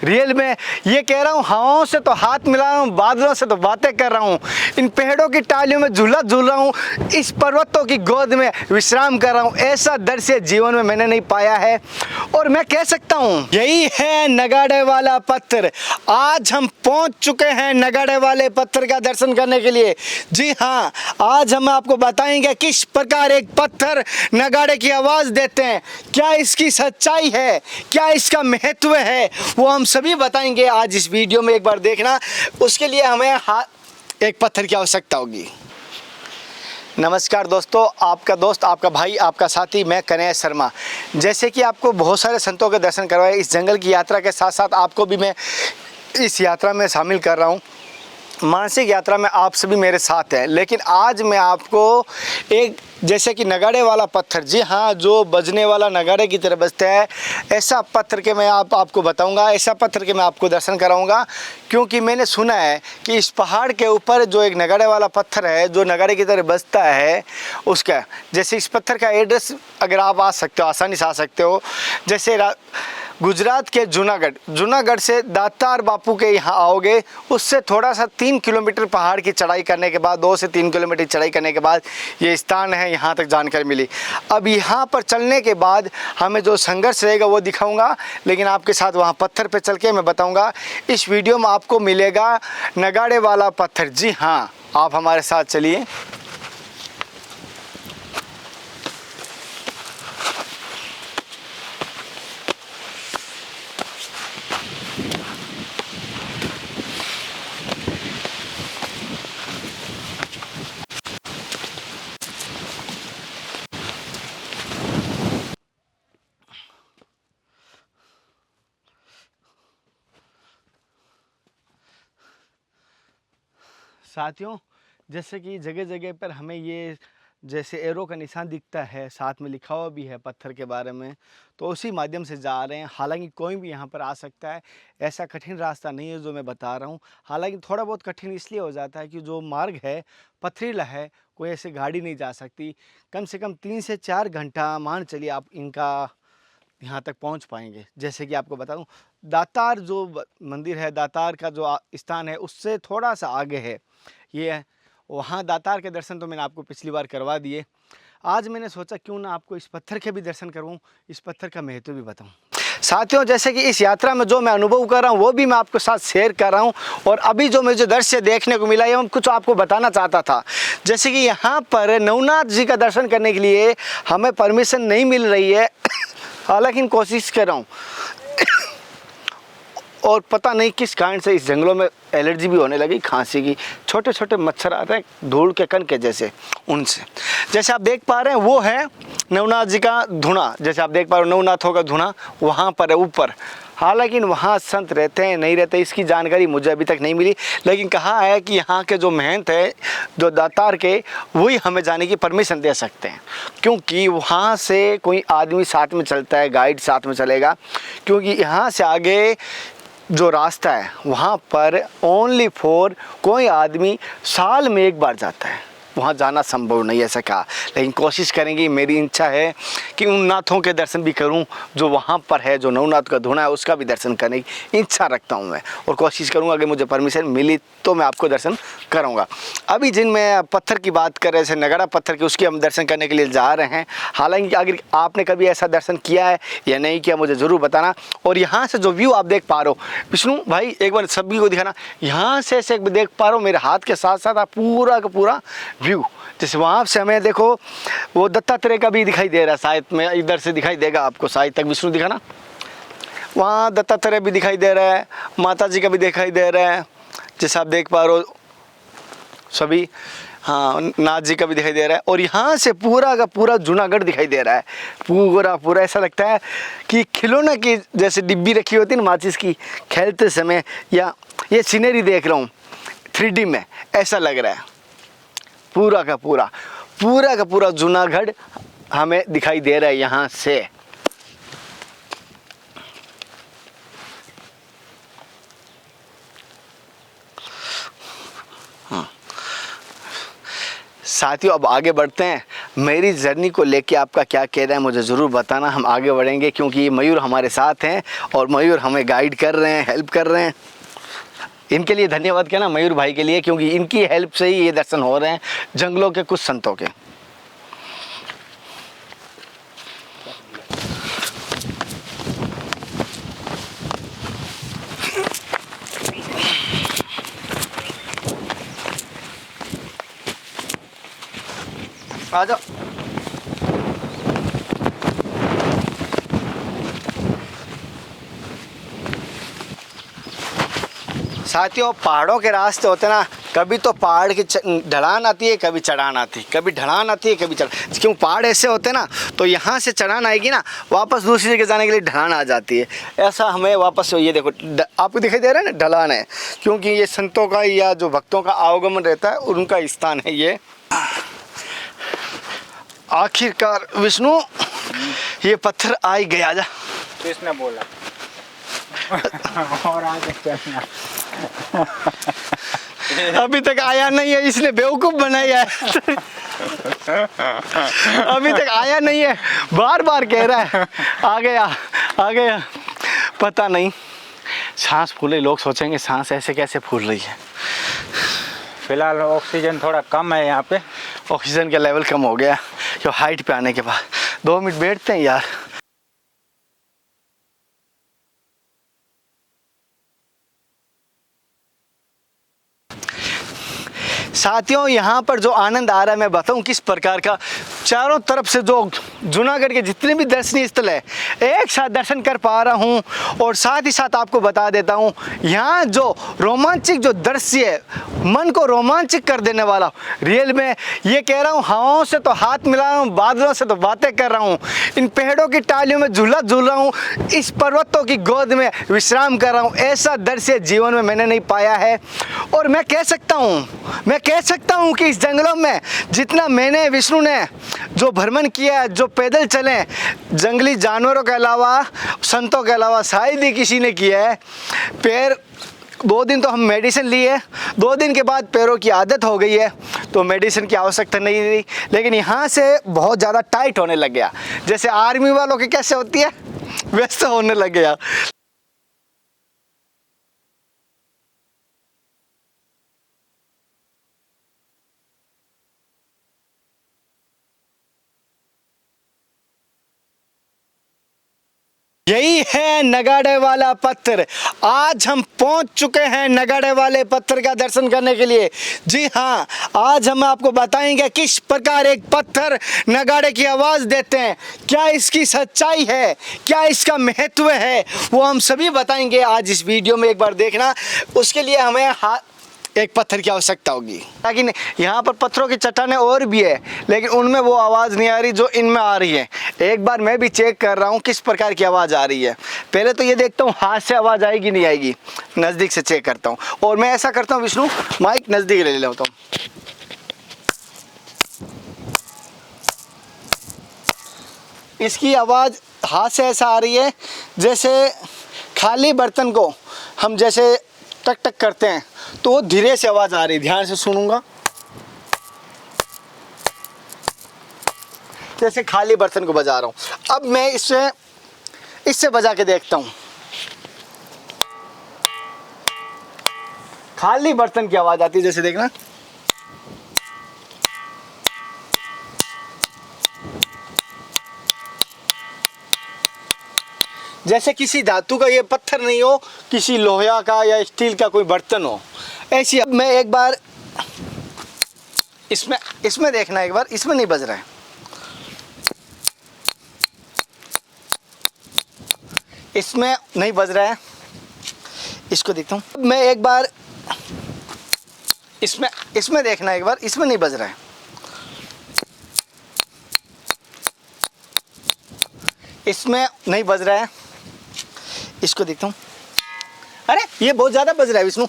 Real में ये कह रहा हूँ, हवाओं से तो हाथ मिला रहा हूँ, बादलों से तो बातें कर रहा हूँ, इन पेड़ों की टालियों में झूला झूल रहा हूँ, इस पर्वतों की गोद में विश्राम कर रहा हूँ। ऐसा दृश्य जीवन में मैंने नहीं पाया है और मैं कह सकता हूँ यही है नगाड़े वाला पत्थर। आज हम पहुँच चुके हैं नगाड़े वाले पत्थर का दर्शन करने के लिए। जी हाँ, आज हम आपको बताएंगे किस प्रकार एक पत्थर नगाड़े की आवाज़ देते हैं, क्या इसकी सच्चाई है, क्या इसका महत्व है, वो हम सभी बताएंगे आज इस वीडियो में। एक बार देखना, उसके लिए हमें एक पत्थर की आवश्यकता होगी। नमस्कार दोस्तों, आपका दोस्त, आपका भाई, आपका साथी, मैं कन्हैया शर्मा। जैसे कि आपको बहुत सारे संतों के दर्शन करवाए, इस जंगल की यात्रा के साथ साथ आपको भी मैं इस यात्रा में शामिल कर रहा हूँ। मानसिक यात्रा में आप सभी मेरे साथ हैं, लेकिन आज मैं आपको एक जैसे कि नगाड़े वाला पत्थर, जी हाँ, जो बजने वाला नगाड़े की तरह बजता है, ऐसा पत्थर के मैं आपको बताऊंगा, ऐसा पत्थर के मैं आपको दर्शन कराऊंगा। क्योंकि मैंने सुना है कि इस पहाड़ के ऊपर जो एक नगाड़े वाला पत्थर है, जो नगाड़े की तरह बजता है, उसका जैसे इस पत्थर का एड्रेस अगर आप आ सकते हो, आसानी से आ सकते हो, जैसे गुजरात के जूनागढ़ से दातार बापू के यहाँ आओगे, उससे थोड़ा सा 3 किलोमीटर पहाड़ की चढ़ाई करने के बाद, 2 से 3 किलोमीटर चढ़ाई करने के बाद ये स्थान है। यहाँ तक जानकारी मिली। अब यहाँ पर चलने के बाद हमें जो संघर्ष रहेगा वो दिखाऊंगा, लेकिन आपके साथ वहाँ पत्थर पे चल के मैं बताऊंगा। इस वीडियो में आपको मिलेगा नगाड़े वाला पत्थर। जी हाँ, आप हमारे साथ चलिए। साथियों, जैसे कि जगह जगह पर हमें ये जैसे एरो का निशान दिखता है, साथ में लिखा हुआ भी है पत्थर के बारे में, तो उसी माध्यम से जा रहे हैं। हालांकि कोई भी यहाँ पर आ सकता है, ऐसा कठिन रास्ता नहीं है जो मैं बता रहा हूँ। हालांकि थोड़ा बहुत कठिन इसलिए हो जाता है कि जो मार्ग है पथरीला है, कोई ऐसे गाड़ी नहीं जा सकती। कम से कम 3 से 4 घंटा मान चलिए आप इनका यहाँ तक पहुँच पाएंगे। जैसे कि आपको बताऊँ, दातार जो मंदिर है, दातार का जो स्थान है, उससे थोड़ा सा आगे है ये है। वहाँ दातार के दर्शन तो मैंने आपको पिछली बार करवा दिए। आज मैंने सोचा क्यों ना आपको इस पत्थर के भी दर्शन करवाऊँ, इस पत्थर का महत्व भी बताऊँ। साथियों, जैसे कि इस यात्रा में जो मैं अनुभव कर रहा हूँ वो भी मैं आपके साथ शेयर कर रहा हूँ। और अभी जो मुझे दृश्य देखने को मिला है, मैं कुछ आपको बताना चाहता था। जैसे कि यहाँ पर नवनाथ जी का दर्शन करने के लिए हमें परमिशन नहीं मिल रही है, हालांकि कोशिश कर रहा हूँ। और पता नहीं किस कारण से इस जंगलों में एलर्जी भी होने लगी, खांसी की। छोटे छोटे मच्छर आते हैं धूल के कण के जैसे, उनसे। जैसे आप देख पा रहे हैं वो है नवनाथ जी का धुना। जैसे आप देख पा रहे हो नवनाथों का धुना वहाँ पर है ऊपर। हालांकि वहाँ संत रहते हैं नहीं रहते इसकी जानकारी मुझे अभी तक नहीं मिली, लेकिन कहा है कि यहाँ के जो महंत है, जो दातार के, वही हमें जाने की परमिशन दे सकते हैं। क्योंकि वहाँ से कोई आदमी साथ में चलता है, गाइड साथ में चलेगा। क्योंकि यहाँ से आगे जो रास्ता है वहाँ पर ओनली फॉर कोई आदमी साल में एक बार जाता है, वहाँ जाना संभव नहीं है ऐसा कहा। लेकिन कोशिश करेंगे, मेरी इच्छा है कि उन नाथों के दर्शन भी करूं जो वहाँ पर है, जो नवनाथ का धुना है उसका भी दर्शन करने की इच्छा रखता हूं मैं। और कोशिश करूंगा अगर मुझे परमिशन मिली तो मैं आपको दर्शन कराऊंगा। अभी जिन मैं पत्थर की बात कर रहे थे, नगाड़ा पत्थर की, उसकी हम दर्शन करने के लिए जा रहे हैं। हालांकि अगर आपने कभी ऐसा दर्शन किया है या नहीं किया मुझे ज़रूर बताना। और यहाँ से जो व्यू आप देख पा रहे हो, विष्णु भाई एक बार सभी को दिखाना, यहाँ से देख पा रहे हो मेरे हाथ के साथ साथ आप पूरा का पूरा व्यू। जैसे वहाँ से हमें देखो वो दत्तात्रेय का भी दिखाई दे रहा है, शायद में इधर से दिखाई देगा आपको, शायद तक विष्णु दिखाना, वहाँ दत्तात्रेय भी दिखाई दे रहा है, माता जी का भी दिखाई दे रहा है, जैसे आप देख पा रहे हो सभी। हाँ, नाथ जी का भी दिखाई दे रहा है। और यहाँ से पूरा का पूरा जूनागढ़ दिखाई दे रहा है, पूरा पूरा। ऐसा लगता है कि खिलौने की जैसे डिब्बी रखी होती है ना माचिस की, खेलते समय, या ये सीनरी देख रहा हूँ 3D में, ऐसा लग रहा है। पूरा का पूरा जूनागढ़ हमें दिखाई दे रहा है यहाँ से। साथियों, अब आगे बढ़ते हैं। मेरी जर्नी को लेके आपका क्या कहना है मुझे ज़रूर बताना। हम आगे बढ़ेंगे क्योंकि ये मयूर हमारे साथ हैं और मयूर हमें गाइड कर रहे हैं, हेल्प कर रहे हैं। इनके लिए धन्यवाद कहना मयूर भाई के लिए, क्योंकि इनकी हेल्प से ही ये दर्शन हो रहे हैं जंगलों के कुछ संतों के। आ जाओ। साथियों, पहाड़ों के रास्ते होते ना, कभी तो पहाड़ की ढलान आती है, कभी चढ़ान आती है, कभी ढलान आती है, कभी चढ़ान। क्यों पहाड़ ऐसे होते ना, तो यहाँ से चढ़ान आएगी ना, वापस दूसरी जगह जाने के लिए ढलान आ जाती है। ऐसा हमें वापस ये देखो आपको दिखाई दे रहा है ना, ढलान है, क्योंकि ये संतों का या जो भक्तों का आवागमन रहता है उनका स्थान है ये। आखिरकार विष्णु ये पत्थर आ ही गया। जा किसने बोला? और आगे चलना। अभी तक आया नहीं है, इसने बेवकूफ बनाया है। अभी तक आया नहीं है, बार बार कह रहा है आ गया आ गया। पता नहीं सांस फूले, लोग सोचेंगे सांस ऐसे कैसे फूल रही है। फिलहाल ऑक्सीजन थोड़ा कम है यहाँ पे, ऑक्सीजन का लेवल कम हो गया जो हाइट पे आने के बाद। 2 मिनट बैठते हैं यार। साथियों, यहाँ पर जो आनंद आ रहा है मैं बताऊँ किस प्रकार का। चारों तरफ से जो जूनागढ़ के जितने भी दर्शनीय स्थल है एक साथ दर्शन कर पा रहा हूँ। और साथ ही साथ आपको बता देता हूँ, यहाँ जो रोमांचक जो दृश्य है, मन को रोमांचक कर देने वाला, रियल में ये कह रहा हूँ, हवाओं से तो हाथ मिला रहा हूँ, बादलों से तो बातें कर रहा हूँ, इन पेड़ों की टालियों में झूला झूल रहा हूँ, इस पर्वतों की गोद में विश्राम कर रहा हूँ। ऐसा दृश्य जीवन में मैंने नहीं पाया है। और मैं कह सकता हूँ कि इस जंगलों में जितना मैंने, विष्णु ने जो भ्रमण किया है, जो पैदल चले, जंगली जानवरों के अलावा, संतों के अलावा शायद ही किसी ने किया है। पैर 2 दिन तो हम मेडिसिन लिए, 2 दिन के बाद पैरों की आदत हो गई है तो मेडिसिन की आवश्यकता नहीं रही। लेकिन यहाँ से बहुत ज़्यादा टाइट होने लग गया, जैसे आर्मी वालों की कैसे होती है वैसे होने लग गया। यही है नगाड़े वाला पत्थर। आज हम पहुंच चुके हैं नगाड़े वाले पत्थर का दर्शन करने के लिए। जी हाँ, आज हम आपको बताएंगे किस प्रकार एक पत्थर नगाड़े की आवाज़ देते हैं, क्या इसकी सच्चाई है, क्या इसका महत्व है, वो हम सभी बताएंगे आज इस वीडियो में। एक बार देखना, उसके लिए हमें एक पत्थर की आवश्यकता होगी। लेकिन यहाँ पर पत्थरों की चट्टानें और भी है, लेकिन उनमें वो आवाज़ नहीं आ रही जो इनमें आ रही है। एक बार मैं भी चेक कर रहा हूँ किस प्रकार की आवाज़ आ रही है। पहले तो ये देखता हूँ हाथ से आवाज़ आएगी नहीं आएगी, नज़दीक से चेक करता हूँ। और मैं ऐसा करता हूँ विष्णु, माइक नज़दीक ले लेता हूँ। इसकी आवाज़ हाथ से ऐसा आ रही है जैसे खाली बर्तन को हम जैसे टक टक करते हैं तो वो धीरे से आवाज़ आ रही है। ध्यान से सुनूंगा, जैसे खाली बर्तन को बजा रहा हूँ। अब मैं इससे बजा के देखता हूँ, खाली बर्तन की आवाज़ आती है, जैसे देखना। जैसे किसी धातु का ये पत्थर नहीं हो, किसी लोहा का या स्टील का कोई बर्तन हो, ऐसी। अब मैं एक बार इसमें देखना, एक बार इसमें नहीं बज रहा है, इसमें नहीं बज रहा है, इसको देखता हूँ। मैं एक बार इसमें देखना, एक बार इसमें नहीं बज रहा है, इसमें नहीं बज रहा है, इसको देखता हूँ। अरे ये बहुत ज़्यादा बज रहा है विष्णु।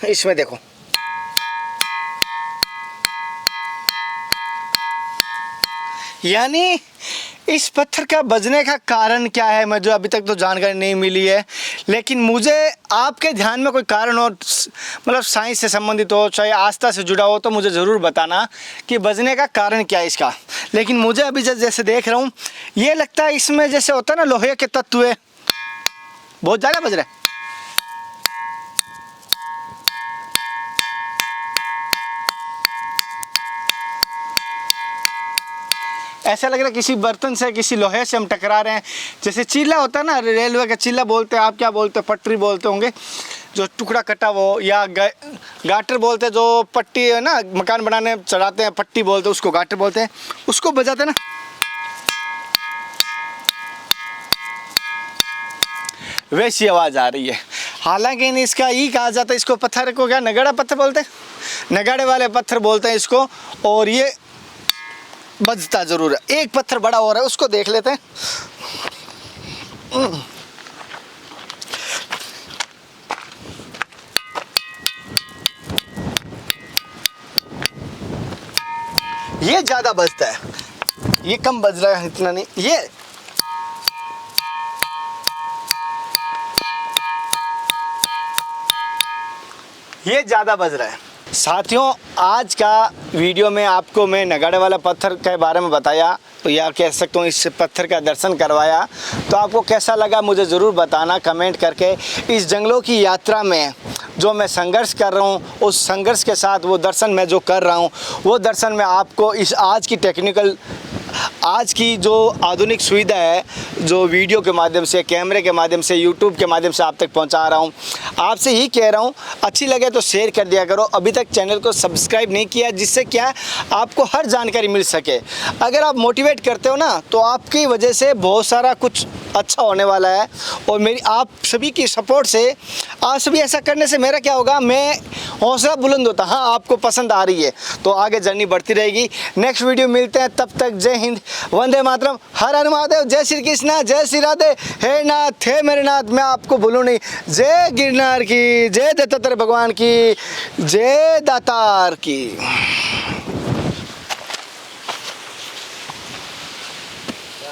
इसमें देखो, यानी इस पत्थर का बजने का कारण क्या है, मुझे अभी तक तो जानकारी नहीं मिली है, लेकिन मुझे आपके ध्यान में कोई कारण हो, मतलब साइंस से संबंधित हो, चाहे आस्था से जुड़ा हो, तो मुझे ज़रूर बताना कि बजने का कारण क्या है इसका। लेकिन मुझे अभी जैसे देख रहा हूँ, ये लगता है इसमें जैसे होता है ना लोहे के तत्व है, बहुत ज़्यादा बज रहा है। ऐसा लग रहा है किसी बर्तन से, किसी लोहे से हम टकरा रहे हैं। जैसे चीला होता है ना, रेलवे का चीला बोलते हैं, आप क्या बोलते हैं, पटरी बोलते होंगे, जो टुकड़ा कटा वो, या गाटर बोलते हैं, जो पट्टी है ना मकान बनाने चढ़ाते हैं, पट्टी बोलते हैं उसको, गाटर बोलते हैं, उसको बजाते हैं ना। वैसी आवाज़ आ रही है। हालांकि इसका ये कहा जाता है, इसको पत्थर को क्या नगाड़ा पत्थर बोलते हैं, नगाड़े वाले पत्थर बोलते हैं इसको। और ये बजता जरूर है। एक पत्थर बड़ा हो रहा है, उसको देख लेते हैं। ये ज्यादा बजता है, ये कम बज रहा है, इतना नहीं। ये ज़्यादा बज रहा है। साथियों, आज का वीडियो में आपको मैं नगाड़े वाला पत्थर के बारे में बताया, तो या कह सकता हूँ इस पत्थर का दर्शन करवाया, तो आपको कैसा लगा मुझे ज़रूर बताना कमेंट करके। इस जंगलों की यात्रा में जो मैं संघर्ष कर रहा हूँ, उस संघर्ष के साथ वो दर्शन मैं जो कर रहा हूँ, वो दर्शन मैं आपको इस आज की जो आधुनिक सुविधा है, जो वीडियो के माध्यम से, कैमरे के माध्यम से, यूट्यूब के माध्यम से आप तक पहुंचा रहा हूं। आपसे ही कह रहा हूं, अच्छी लगे तो शेयर कर दिया करो। अभी तक चैनल को सब्सक्राइब नहीं किया, जिससे क्या आपको हर जानकारी मिल सके। अगर आप मोटिवेट करते हो ना, तो आपकी वजह से बहुत सारा कुछ अच्छा होने वाला है। और मेरी आप सभी की सपोर्ट से, आप सभी ऐसा करने से मेरा क्या होगा, मैं हौसला बुलंद होता। हाँ, आपको पसंद आ रही है तो आगे जर्नी बढ़ती रहेगी। नेक्स्ट वीडियो मिलते हैं, तब तक जय हिंद, वंदे मातरम, हर हर महादेव, जय श्री कृष्णा, जय श्री राधे। हे नाथ, हे मेरे नाथ, मैं आपको भूलूं नहीं। जय गिरनार की, जय दत्तात्रेय भगवान की, जय दातार की।